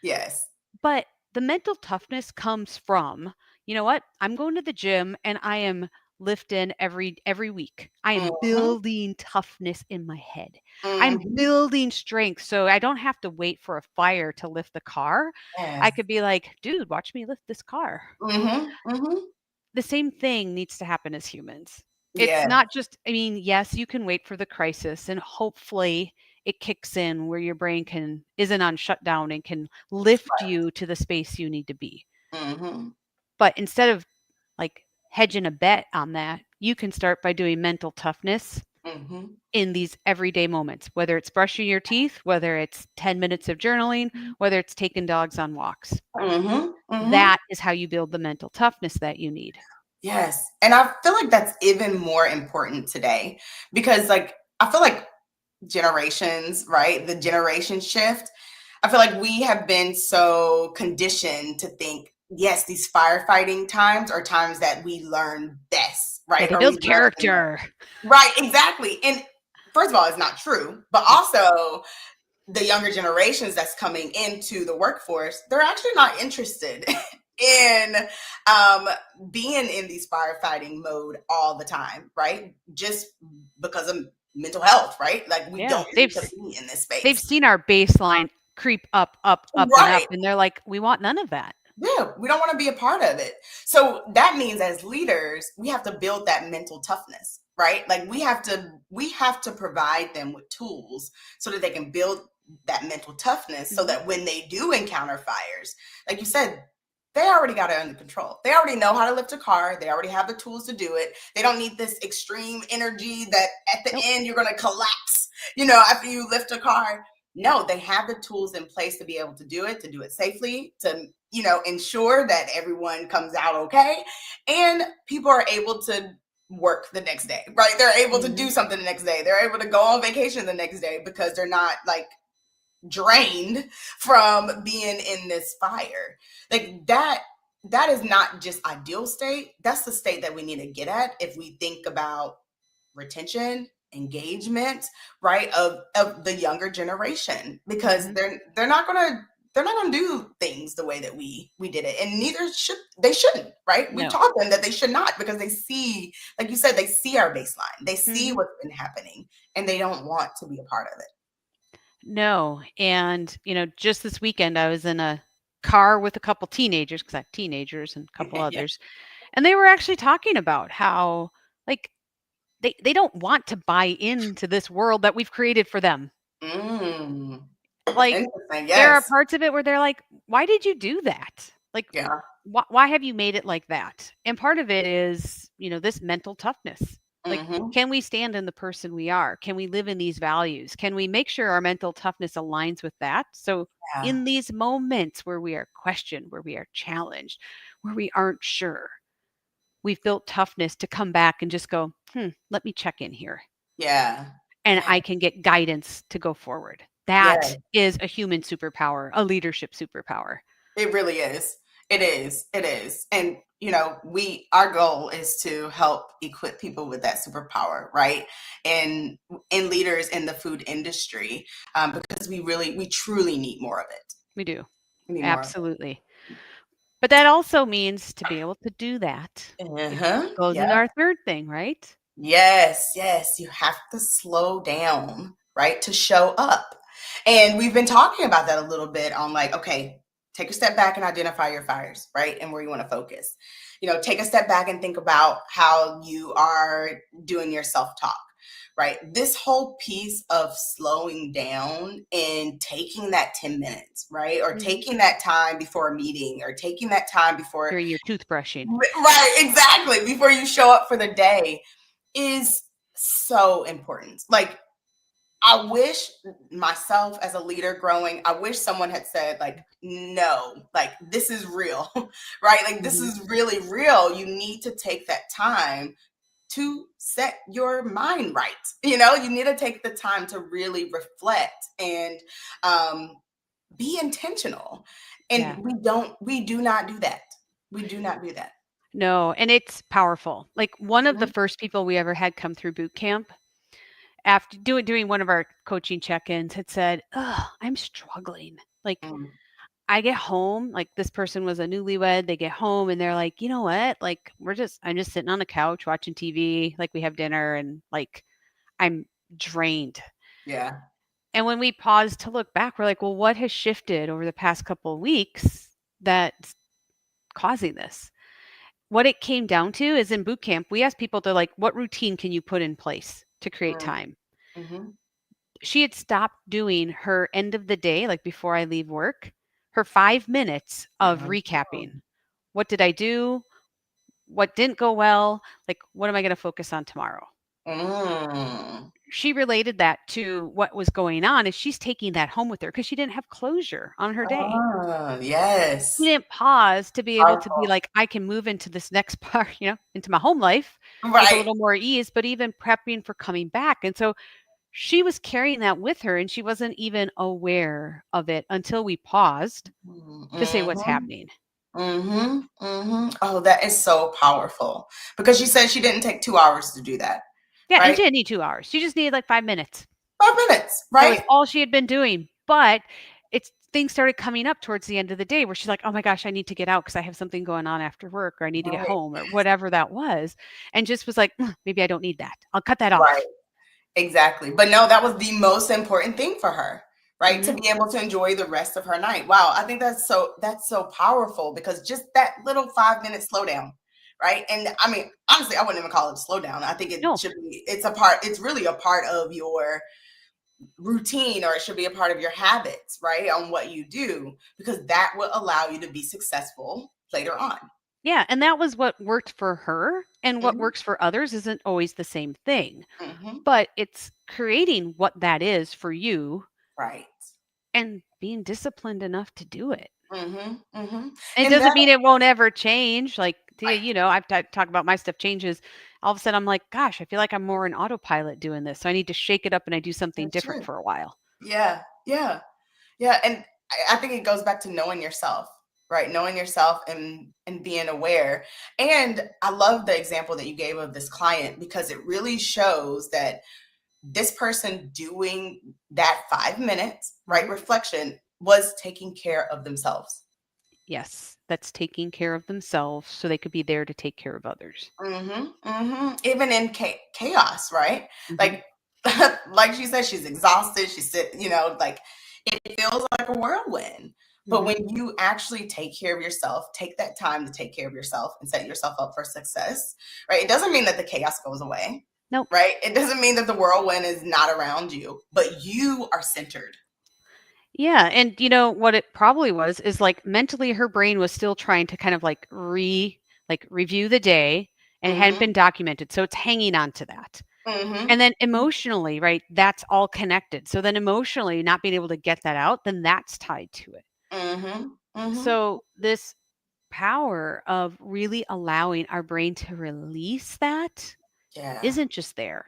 Yes. But the mental toughness comes from, you know what? I'm going to the gym and I am lifting every week. I am Mm-hmm. building toughness in my head. I'm Mm-hmm. building strength so I don't have to wait for a fire to lift the car. I Yes. could be like, dude, watch me lift this car. Mhm, mhm. The same thing needs to happen as humans. It's Yeah, not just, I mean, yes, you can wait for the crisis and hopefully it kicks in where your brain isn't on shutdown and can lift you to the space you need to be. mhm, But instead of like hedging a bet on that, you can start by doing mental toughness mhm. in these everyday moments, whether it's brushing your teeth, whether it's 10 minutes of journaling, whether it's taking dogs on walks. Mhm, mhm. That is how you build the mental toughness that you need. Yes, and I feel like that's even more important today because, like, I feel like generations, right? The generation shift. I feel like we have been so conditioned to think, yes, these firefighting times are times that we learn best, Yeah, right? they Are we build dressing up? character. Right, exactly. And first of all, it's not true, but No. also the younger generations that's coming into the workforce, they're actually not interested in um, being in these firefighting mode all the time, right? Just because of mental health, right? Like we Yeah, don't need to be in this they've space. seen our baseline creep up, up, up, and up, Right. and they're like, we want none of that. Yeah, we don't want to be a part of it. So that means as leaders, we have to build that mental toughness, right? Like we have to provide them with tools so that they can build that mental toughness so Mhm. that when they do encounter fires, like you said, they already got it under control. They already know how to lift a car. They already have the tools to do it. They don't need this extreme energy that at the Nope. end you're going to collapse, after you lift a car. No, they have the tools in place to be able to do it safely, to ensure that everyone comes out okay, and people are able to work the next day, right? They're able to do Mhm. something the next day. They're able to go on vacation the next day because they're not like drained from being in this fire. Like that is not just ideal state. That's the state that we need to get at if we think about retention, engagement, right, of the younger generation, because Mhm. they're not gonna do things the way that we did it, and neither should they. Shouldn't, right? We No. taught them that they should not, because they see, like you said, they see our baseline, they see Mhm. what's been happening, and they don't want to be a part of it. No, and, just this weekend, I was in a car with a couple teenagers because I have teenagers and a couple Yeah. others, and they were actually talking about how, like, they don't want to buy into this world that we've created for them. Mm. Like, Interesting. there are Yes. parts of it where they're like, "Why did you do that? Like, Yeah. why have you made it like that?" And part of it is, this mental toughness. Like, Hmm. can we stand in the person we are? Can we live in these values? Can we make sure our mental toughness aligns with that? So, Yeah. in these moments where we are questioned, where we are challenged, where we aren't sure, we've built toughness to come back and just go, let me check in here. Yeah. And Yeah. I can get guidance to go forward. That Yeah. is a human superpower, a leadership superpower. It really is. It is. It is. And our goal is to help equip people with that superpower, right? And leaders in the food industry, because we truly need more of it. We do. We need more of Absolutely. But that also means to be able to do that, it. it Uh-huh. goes into Yeah. our third thing, right? Yes, yes, you have to slow down, right, to show up. And we've been talking about that a little bit on, like, okay, take a step back and identify your fires, right, and where you want to focus. Take a step back and think about how you are doing your self-talk, right? This whole piece of slowing down and taking that 10 minutes, right? Or Mhm. taking that time before a meeting, or taking that time before, During your toothbrushing. right, exactly, before you show up for the day, is so important. Like, I wish myself as a leader growing, I wish someone had said, like, no, like, this is real, right? Like, this Mhm. is really real. You need to take that time to set your mind right. You need to take the time to really reflect and be intentional. Yeah. And we do not do that. We do not do that. No, and it's powerful. Like, one of the Mhm. first people we ever had come through boot camp, after doing one of our coaching check-ins, had said, "Ugh, I'm struggling." Like, Mm. I get home, like, this person was a newlywed, they get home and they're like, "You know what? Like, I'm just sitting on the couch watching TV, like, we have dinner and, like, I'm drained." Yeah. And when we pause to look back, we're like, "Well, what has shifted over the past couple of weeks that's causing this?" What it came down to is, in boot camp, we asked people to, like, "What routine can you put in place to create Mm. time?" Hmm. She had stopped doing her end of the day, like, before I leave work, her 5 minutes of recapping. What did I do? What didn't go well? Like, what am I gonna focus on tomorrow? Mm. She related that to what was going on, is she's taking that home with her because she didn't have closure on her day. Ah, She yes. didn't pause to be able to be Powerful. like, "I can move into this next part, into my home life with a Right. little more ease," but even prepping for coming back. And so she was carrying that with her, and she wasn't even aware of it until we paused to say, "What's Mhm. happening?" Mm-hmm. Mm-hmm. Oh, that is so powerful. Because she said she didn't take 2 hours to do that, Yeah, and right? she didn't need 2 hours. She just needed like 5 minutes. 5 minutes, That was right? all she had been doing, but it's things started coming up towards the end of the day where she's like, "Oh my gosh, I need to get out because I have something going on after work, or I need to get Right. home," or whatever that was, and just was like, Maybe I don't need that. I'll cut that Right. off." Exactly. But no, that was the most important thing for her, right? To Mhm. be able to enjoy the rest of her night. Wow, I think that's so powerful because just that little 5 minute slowdown, right? And I mean, honestly, I wouldn't even call it a slowdown. I think it No. should be it's really a part of your routine, or it should be a part of your habits, right? On what you do, because that will allow you to be successful later on. Yeah, and that was what worked for her, and what Mhm. works for others isn't always the same thing, Mhm. but it's creating what that is for you Right. and being disciplined enough to do it. Mhm. Mhm. It And doesn't that mean it won't ever change. Like, Tia, right. I've talked about my stuff changes. All of a sudden, I'm like, gosh, I feel like I'm more in autopilot doing this. So I need to shake it up and I do something That's different true. for a while. Yeah. Yeah. Yeah, and I think it goes back to knowing yourself, right? Knowing yourself and being aware. And I love the example that you gave of this client because it really shows that this person doing that 5 minutes, right, Hmm. reflection was taking care of themselves. Yes, that's taking care of themselves so they could be there to take care of others. Even in chaos, right? Hmm. Like, like she said, she's exhausted. Like it feels like a whirlwind. But Hmm. when you actually take care of yourself, take that time to take care of yourself and set yourself up for success, right? It doesn't mean that the chaos goes away, Nope. right? It doesn't mean that the whirlwind is not around you, but you are centered. Yeah, and what it probably was is like mentally her brain was still trying to kind of like review the day, and it hadn't Mm-hmm. been documented. So it's hanging on to that. Mm-hmm. And then emotionally, right, that's all connected. So then emotionally not being able to get that out, then that's tied to it. Mm-hmm. Mm-hmm. So this power of really allowing our brain to release that Yeah. isn't just there.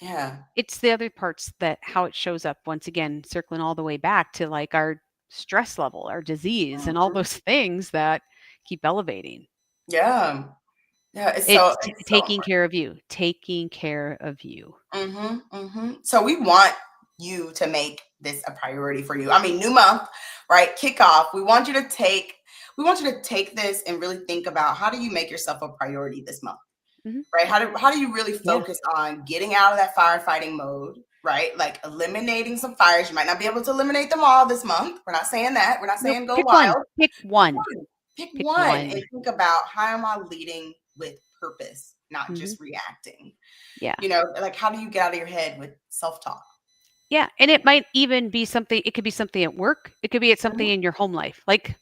Yeah. It's the other parts that how it shows up, once again, circling all the way back to like our stress level, our disease, and all Mm-hmm. those things that keep elevating. Yeah. Yeah. It's so It's it's so taking care of you, taking care of you. So we want you to make this a priority for you. I mean, new month, right? Kickoff. We want you to take this and really think about how do you make yourself a priority this month, Hmm. right? How do you really Yeah. focus on getting out of that firefighting mode, right? Like eliminating some fires. You might not be able to eliminate them all this month. We're not saying that. We're not Nope. saying go Pick one. wild. Pick Pick one. one. Pick Pick one and one. think about how am I leading with purpose, not Hmm. just reacting. Yeah. Like how do you get out of your head with self-talk? Yeah, and it might even be something, it could be something at work, it could be at something Mhm. in your home life. Like,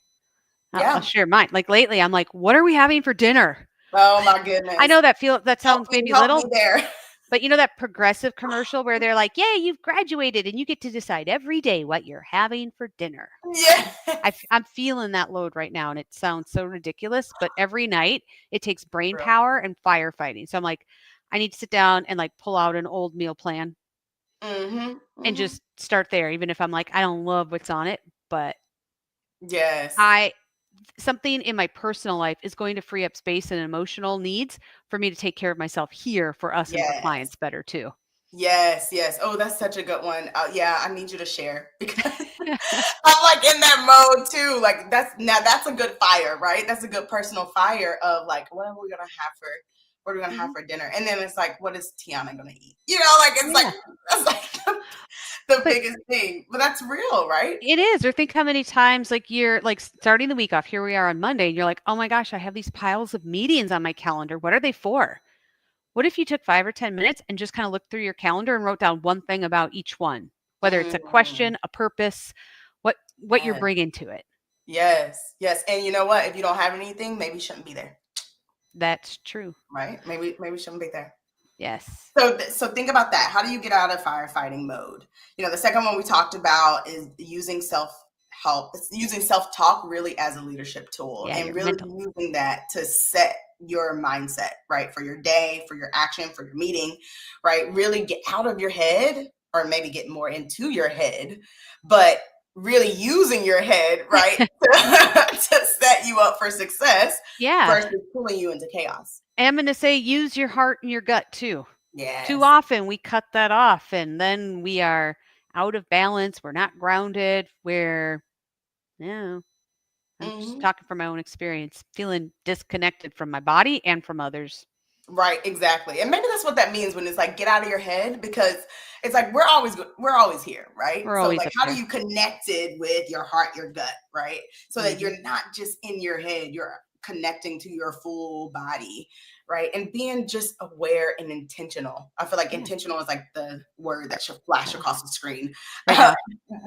I'll Yeah. share mine. Like, lately, I'm like, "What are we having for dinner?" Oh my I goodness. know that sounds maybe Help me little, there. but that Progressive commercial where they're like, "Yay, you've graduated and you get to decide every day what you're having for dinner." Yeah. I'm feeling that load right now, and it sounds so ridiculous, but every night it takes brain Real. power and firefighting. So I'm like, I need to sit down and, like, pull out an old meal plan Mhm. and Mhm. just start there, even if I'm like, I don't love what's on it, but Yes. I something in my personal life is going to free up space and emotional needs for me to take care of myself here for us and for Yes. clients better too. Yes, yes. Oh, that's such a good one. Yeah, I need you to share because I'm like in that mode too. Like that's a good fire, right? That's a good personal fire of like, what are we gonna have Mhm. for dinner? And then it's like, what is Tiana gonna eat? Like it's like Yeah. that's like the But biggest thing. But that's real, right? it is. Or think how many times, like, you're like starting the week off. Here we are on Monday, and you're like, oh my gosh, I have these piles of meetings on my calendar. What are they for? What if you took 5 or 10 minutes and just kind of looked through your calendar and wrote down one thing about each one, whether it's a Mm, question, a purpose, what you're yes, bringing to it? yes, yes. And you know what? If you don't have anything, maybe you shouldn't be there, That's true. right? Maybe you shouldn't be there. Yes. So think about that. How do you get out of firefighting mode? The second one we talked about is using self-help. It's using self-talk really as a leadership tool Yeah, and your really mental. using that to set your mindset, right? For your day, for your action, for your meeting, right? Really get out of your head or maybe get more into your head, but really using your head, right, to set you up for success Yeah. versus pulling you into chaos. And I'm going to say use your heart and your gut too. Too Yes. often we cut that off and then we are out of balance. We're not grounded. Yeah, I'm just Hmm. talking from my own experience, feeling disconnected from my body and from others. Right, exactly. And maybe that's what that means when it's like get out of your head, because it's like we're always here, right? We're So always like up how do there. you connect it with your heart, your gut, right? So that Hmm. you're not just in your head, you're connecting to your full body, right? And being just aware and intentional. I feel like Yeah. intentional is like the word that should flash Yeah. across the screen Right now.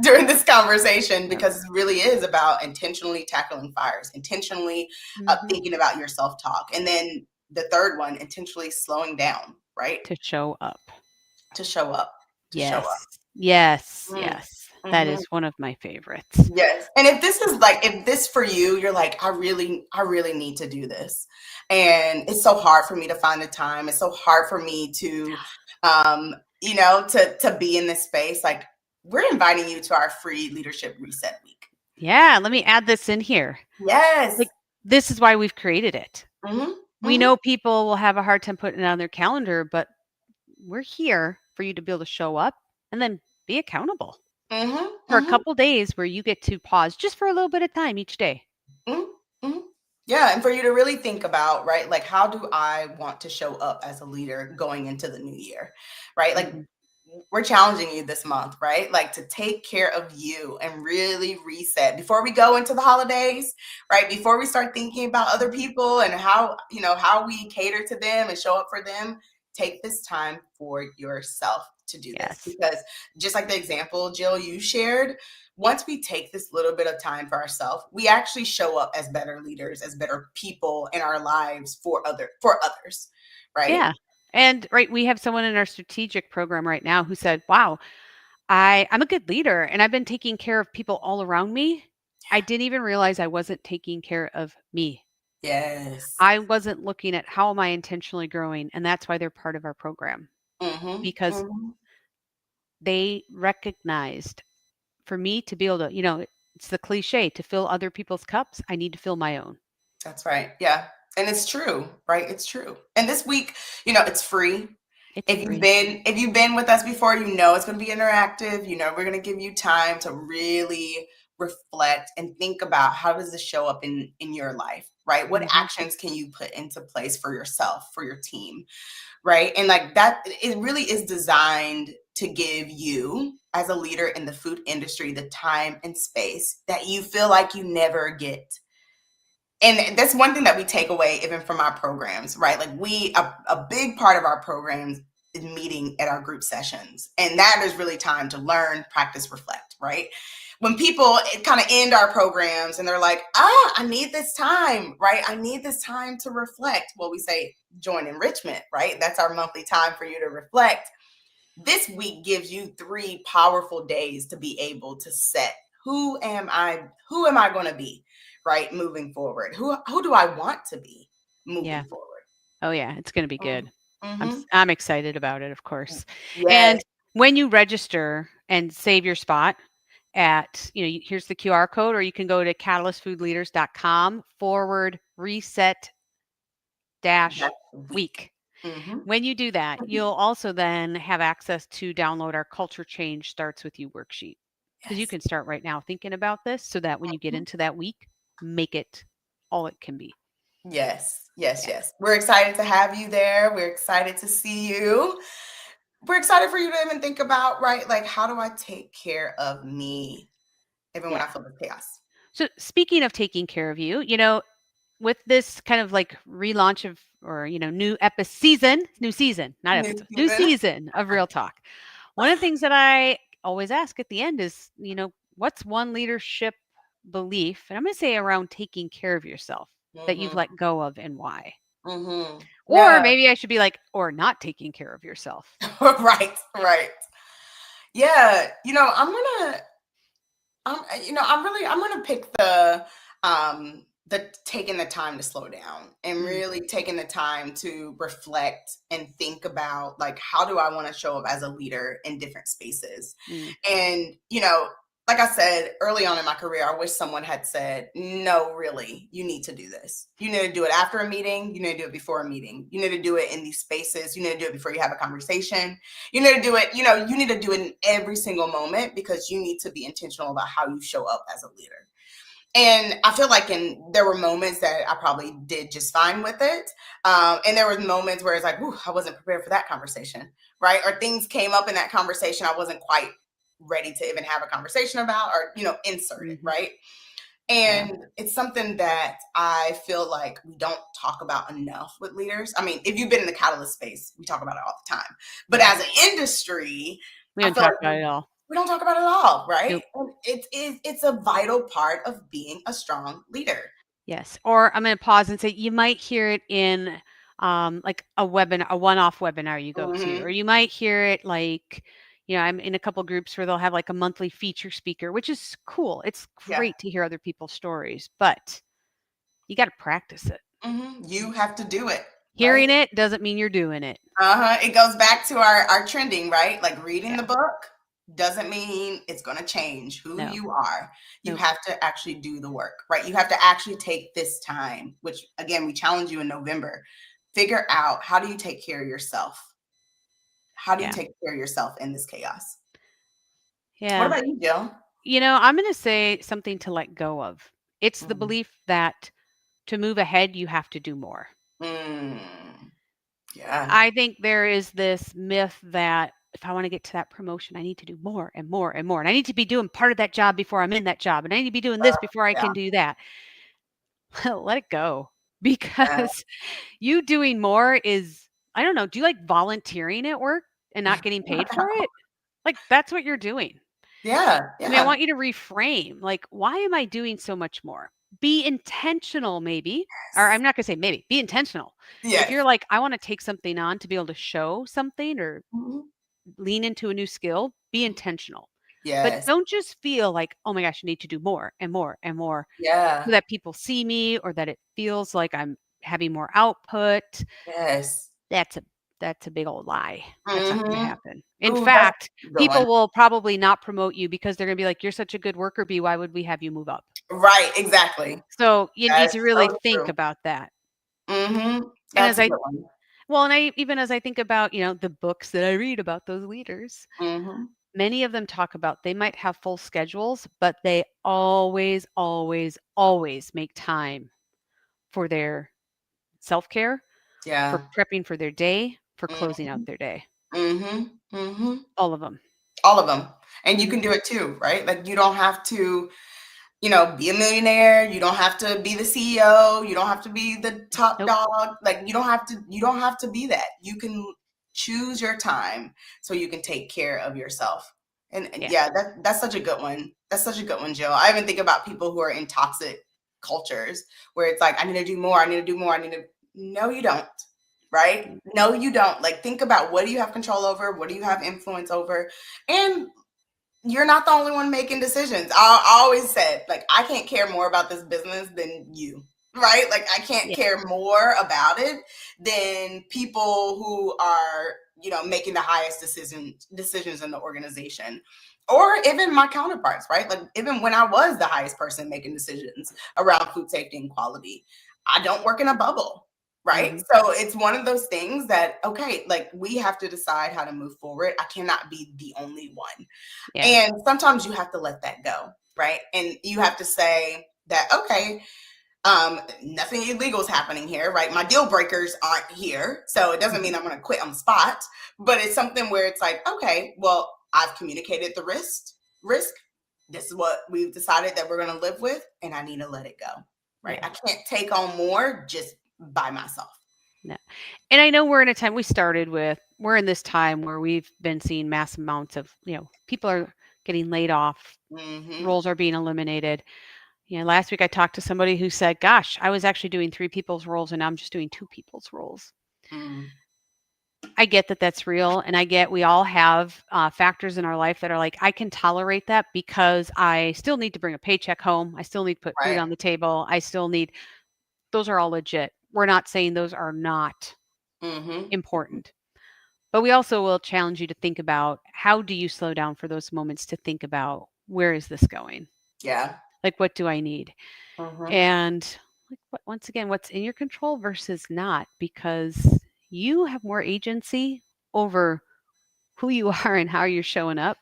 during this conversation, Yep. because it really is about intentionally tackling fires, intentionally Hmm. thinking about your self-talk, and then the third one, intentionally slowing down, right? To show up. To show up, to show up. Yes. Yes. Mm. Yes. That Mhm. is one of my favorites. Yes. And if this is like, if this for you, you're like, I really need to do this. And it's so hard for me to find the time. It's so hard for me to, to be in this space. Like, we're inviting you to our free leadership reset week. Yeah. Let me add this in here. Yes. Like, this is why we've created it. Hmm. We Hmm. know people will have a hard time putting it on their calendar, but we're here for you to be able to show up and then be accountable Hmm. for a Hmm. couple days where you get to pause just for a little bit of time each day. Mhm, mhm. Yeah, and for you to really think about, right, like how do I want to show up as a leader going into the new year, right? Like Hmm. we're challenging you this month, right? Like to take care of you and really reset before we go into the holidays, right? Before we start thinking about other Hmm. people and how we cater to them and show up for them, take this time for yourself to do this, Yes. because just like the example, Jill, you shared, once we take this little bit of time for ourselves, we actually show up as better leaders, as better people in our lives for others, right? Yeah. And right, we have someone in our strategic program right now who said, "Wow, I'm a good leader and I've been taking care of people all around me. I didn't even realize I wasn't taking care of me. Yes. I wasn't looking at how am I intentionally growing?" And that's why they're part of our program Mhm. because Mhm. they recognized for me to be able to, it's the cliche to fill other people's cups, I need to fill my own. That's right. Yeah. And it's true, right? It's true. And this week, it's free. It's If you've free. been if you've been with us before, it's going to be interactive. We're going to give you time to really reflect and think about how does this show up in your life, right? What Hmm. actions can you put into place for yourself, for your team, right? And like that, it really is designed to give you as a leader in the food industry the time and space that you feel like you never get. And that's one thing that we take away even from our programs, right? Like a big part of our programs is meeting at our group sessions, and that is really time to learn, practice, reflect, right? When people kind of end our programs and they're like, I need this time, right? I need this time to reflect. Well, we say join enrichment, right? That's our monthly time for you to reflect. This week gives you 3 powerful days to be able to set, who am I going to be, right, moving forward, who do I want to be Yeah. moving forward. Oh yeah, it's going to be good. Mm-hmm. I'm excited about it, of course. Yes. And when you register and save your spot at, here's the QR code, or you can go to catalystfoodleaders.com/reset dash That's a week. week. Mm-hmm. When you do that, you'll also then have access to download our Culture Change Starts With You worksheet. Because you Yes. can start right now thinking about this so that when you get Mhm. into that week, make it all it can be. Yes, yes, Yeah. yes, we're excited to have you there. We're excited to see you. We're excited for you to even think about, right, like how do I take care of me even when Yeah. I feel the chaos. So speaking of taking care of you, with this kind of like relaunch of or new season, not New episode, new season. season of Real Talk. One of the things that I always ask at the end is, what's one leadership belief, and I'm going to say around taking care of yourself that you've Mm-hmm. let go of and why? Mm-hmm. Or Yeah. maybe I should be like, or not taking care of yourself. Right, right. Yeah, I'm gonna pick the taking the time to slow down and Mm, really taking the time to reflect and think about like how do I want to show up as a leader in different spaces. mm, And like I said early on in my career, I wish someone had said, no, really, you need to do this. You need to do it after a meeting. You need to do it before a meeting. You need to do it in these spaces. You need to do it before you have a conversation. You need to do it, you need to do it in every single moment, because you need to be intentional about how you show up as a leader. And I feel like there were moments that I probably did just fine with it. And there were moments where it's like, ooh, I wasn't prepared for that conversation, right? Or things came up in that conversation I wasn't quite ready to even have a conversation about, or, insert it, Mhm. right? Yeah. And it's something that I feel like we don't talk about enough with leaders. I mean, if you've been in the catalyst space, we talk about it all the time. But Yeah. as an industry, We I don't feel talk like about it all. we don't talk about it at all, right? Nope. And it's a vital part of being a strong leader. Yes. Or I'm going to pause and say you might hear it in like a webinar, a one-off webinar you go to, or Mhm. you might hear it like, I'm in a couple groups where they'll have like a monthly feature speaker, which is cool. It's Yeah. great to hear other people's stories, but you got to practice it. You have to do it, right? Hearing it doesn't mean you're doing it. It goes back to our trending, right? Like reading Yeah. the book doesn't mean it's going to change who No. you are. You Nope. have to actually do the work, right? You have to actually take this time, which again, we challenge you in November. Figure out, how do you take care of yourself? How do you Yeah. take care of yourself in this chaos? What Yeah. about you, Jill? I'm going to say something to let go of. It's the Mm, belief that to move ahead, you have to do more. mm, yeah. I think there is this myth that if I want to get to that promotion, I need to do more and more and more. And I need to be doing part of that job before I'm in that job. And I need to be doing this before I Yeah. can do that. Let it go. Yeah. Because you doing more is, I don't know, do you like volunteering at work and not getting paid for it? Like, that's what you're doing. Yeah. I mean, I Yeah. want you to reframe, like, why am I doing so much more? Be intentional, maybe. Or I'm Yes. not going to say maybe, be intentional. If you're Yes. like, I want to take something on to be able to show something or Mhm. lean into a new skill, be intentional. But Yes. don't just feel like, oh my gosh, I need to do more and more and more so Yeah. that people see me or that it feels like I'm having more output. Yes. That's a that's a big old lie. That's not going to Mhm. happen. In Ooh, that's fact, a good one. people will probably not promote you because they're going to be like, you're such a good worker bee. Why would we have you move up? Right, exactly. So you need That's to really so think true. about that. And That's as a good one. I think about, the books that I read about those leaders, Mhm. many of them talk about they might have full schedules, but they always, always, always make time for their self-care, for Yeah. prepping for their day, for closing out Mhm. their day. Mhm. Mhm. All of them. All of them. And you Mhm. can do it too, right? Like, you don't have to, be a millionaire. You don't have to be the CEO. You don't have to be the top Nope. dog. Like, you don't have to be that. You can choose your time so you can take care of yourself. And Yeah. yeah, that's such a good one. That's such a good one, Jill. I even think about people who are in toxic cultures where it's like, I need to do more. I need to do more. I need to. No, you don't. Right? Mm. No, you don't. Like, think about, what do you have control over? What do you have influence over? And you're not the only one making decisions. I always said, like, I can't care more about this business than you, right? Like, I can't Yeah. care more about it than people who are, making the highest decisions in the organization, or even my counterparts, right? Like, even when I was the highest person making decisions around food safety and quality, I don't work in a bubble. Right. Mhm. So it's one of those things that, okay, like, we have to decide how to move forward. I cannot be the only one. Yeah. And sometimes you have to let that go, right? And you have to say that, okay, nothing illegal is happening here, right? My deal breakers aren't here. So it doesn't Mhm. mean I'm going to quit on the spot, but it's something where it's like, okay, well, I've communicated the risk. This is what we've decided that we're going to live with, and I need to let it go, right? Yeah. I can't take on more just by myself. No. And I know we're in this time where we've been seeing mass amounts of, people are getting laid off, Mm-hmm. roles are being eliminated. Last week I talked to somebody who said, gosh, I was actually doing three people's roles and now I'm just doing two people's roles. Mm-hmm. I get that that's real. And I get we all have factors in our life that are like, I can tolerate that because I still need to bring a paycheck home. I still need to put food Right. on the table. Those are all legit. We're not saying those are not Mm-hmm. important. But we also will challenge you to think about how do you slow down for those moments to think about where is this going? Yeah. Like, what do I need? Hmm. And like, once again, what's in your control versus not, because you have more agency over who you are and how you're showing up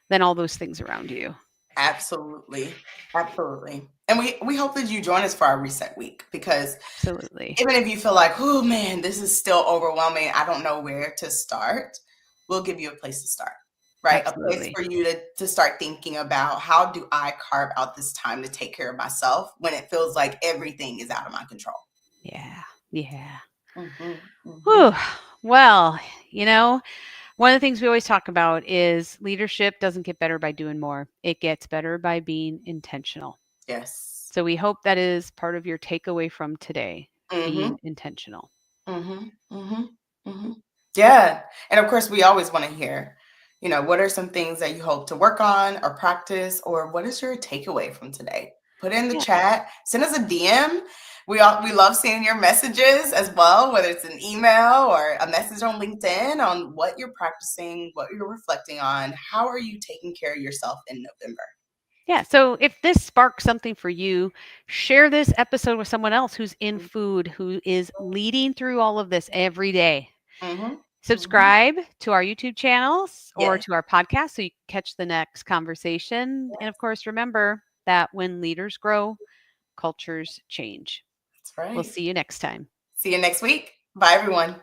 than all those things around you. Absolutely. Absolutely. And we hope that you join us for our reset week, because Absolutely. even if you feel like, oh man, this is still overwhelming, I don't know where to start, we'll give you a place to start, right? A place Absolutely. for you to start thinking about, how do I carve out this time to take care of myself when it feels like everything is out of my control? Yeah. Yeah. Hmm. Hmm. Whew. Well, you know, one of the things we always talk about is leadership doesn't get better by doing more. It gets better by being intentional. Yes. So we hope that is part of your takeaway from today, Hmm. being intentional. Mhm, mhm, mhm. Yeah, and of course, we always wanna hear, what are some things that you hope to work on or practice, or what is your takeaway from today? Put it in the Yeah. chat, send us a DM. We love seeing your messages as well, whether it's an email or a message on LinkedIn on what you're practicing, what you're reflecting on. How are you taking care of yourself in November? Yeah. So if this sparks something for you, share this episode with someone else who's in food, who is leading through all of this every day. Mhm, mhm. Subscribe to our YouTube channels or Yes, to our podcast so you can catch the next conversation. And of course, remember that when leaders grow, cultures change. that's We'll right. see you next time. See you next week. Bye, everyone.